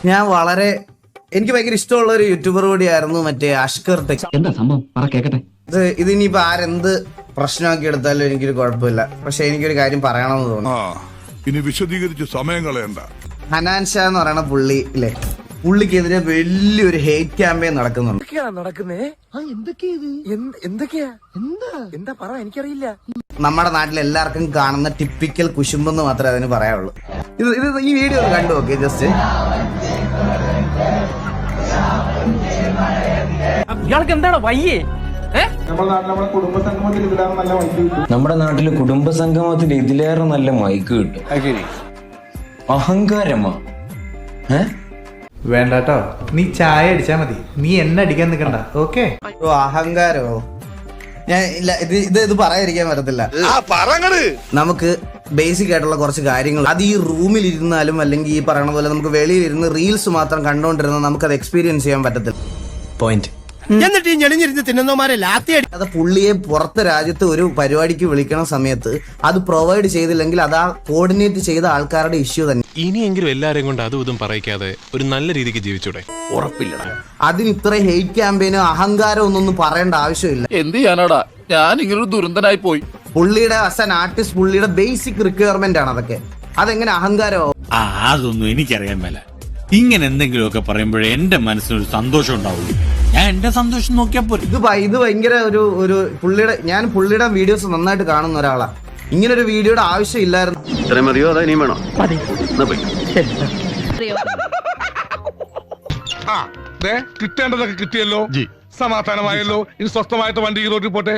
ഞാൻ വളരെ എനിക്ക് ഭയങ്കര ഇഷ്ടമുള്ള ഒരു യൂട്യൂബർ കൂടിയായിരുന്നു മറ്റേ അഷ്കർ ടെക്. എന്താ സംഭവം പറ കേക്കട്ടെ. ഇതിനിപ്പോ ആരെന്ത് പ്രശ്നമാക്കി എടുത്താലും എനിക്കൊരു കുഴപ്പമില്ല. പക്ഷെ എനിക്കൊരു കാര്യം പറയണമെന്ന് തോന്നുന്നു. ഇനി വിശദീകരിച്ച് സമയം കളയണ്ട. ഹനാൻ ഷാ എന്ന് പറയുന്ന പുള്ളി ഇല്ലേ, പുള്ളിക്കെതിരെ വലിയൊരു ഹേറ്റ് ക്യാമ്പയിൻ നടക്കുന്നുണ്ട്. നമ്മുടെ നാട്ടിൽ എല്ലാവർക്കും കാണുന്ന ടിപ്പിക്കൽ കുശുമ്പെന്ന് മാത്രമേ അതിന് പറയാനുള്ളൂ. ഇത് ഈ വീഡിയോ ഒന്ന് കണ്ടു നോക്കിയേ ജസ്റ്റ്. ഇയാൾക്ക് എന്താണ് വയ്യേ? നമ്മുടെ നാട്ടില് കുടുംബസംഗമത്തിൽ ഇതിലേറെ നല്ല മൈക്ക് കിട്ടും. അഹങ്കാരമാ. വേണ്ടട്ടോ, നീ ചായ അടിച്ചാ മതി, നീ എന്നെ അടിക്കാൻ നിൽക്കണ്ട. ഓക്കെ, അഹങ്കാരോ? ഞാൻ ഇല്ല, ഇത് പറയാതിരിക്കാൻ പറ്റത്തില്ല. നമുക്ക് ബേസിക് ആയിട്ടുള്ള കുറച്ച് കാര്യങ്ങൾ, അത് ഈ റൂമിൽ ഇരുന്നാലും അല്ലെങ്കിൽ ഈ പറയണ പോലെ നമുക്ക് വെളിയിൽ ഇരുന്ന് റീൽസ് മാത്രം കണ്ടോണ്ടിരുന്ന നമുക്കത് എക്സ്പീരിയൻസ് ചെയ്യാൻ പറ്റത്തില്ല. പോയിന്റ്. എന്നിട്ട് ഈ ഞെളിഞ്ഞിരുന്ന് തിന്നുന്നവന്മാരെ ലാത്തി അടി. അത് പുള്ളിയെ പുറത്തെ രാജ്യത്ത് ഒരു പരിപാടിക്ക് വിളിക്കണ സമയത്ത് അത് പ്രൊവൈഡ് ചെയ്തില്ലെങ്കിൽ അത് ആ കോർഡിനേറ്റ് ചെയ്ത ആൾക്കാരുടെ ഇഷ്യൂ തന്നെ. ഇനിയെങ്കിലും എല്ലാരെയും കൊണ്ട് അതും ഇതും പറയിക്കാതെ ഒരു നല്ല രീതിക്ക് ജീവിച്ചൂടെ? ഉറപ്പില്ലടാ. അതിന് ഇത്ര ഹെയ്റ്റ് ക്യാമ്പയിനോ അഹങ്കാരം ഒന്നും പറയേണ്ട ആവശ്യമില്ല. എന്ത് ചെയ്യാനാടാ, ഞാൻ ഇങ്ങനൊരു ദുരന്തനായി പോയി. പുള്ളിയുടെ ആസ് ആൻ ആർട്ടിസ്റ്റ് പുള്ളിയുടെ ബേസിക് റിക്വയർമെന്റ് ആണ് അതൊക്കെ. അതെങ്ങനെ അഹങ്കാരമോ? അതൊന്നും എനിക്കറിയാൻ മേല. ഇങ്ങനെ എന്തെങ്കിലുമൊക്കെ പറയുമ്പോഴേ എന്റെ മനസ്സിനൊരു സന്തോഷം ഉണ്ടാവുള്ളൂ. ഞാൻ എന്റെ സന്തോഷം നോക്കിയാ പോലും. ഇത് ഭയങ്കര ഒരു പുള്ളിയുടെ വീഡിയോസ് നന്നായിട്ട് കാണുന്ന ഒരാളാ. ഇങ്ങനെ ഒരു വീഡിയോയുടെ ആവശ്യം ഇല്ലായിരുന്നു. ഇത്രയും മതിയോ അതോ ഇനിയും വേണോ? കിട്ടേണ്ടതൊക്കെ കിട്ടിയല്ലോ, സമാധാനമായല്ലോ. ഇനി സ്വസ്ഥമായിട്ട് വണ്ടി റോഡിൽ പോട്ടെ.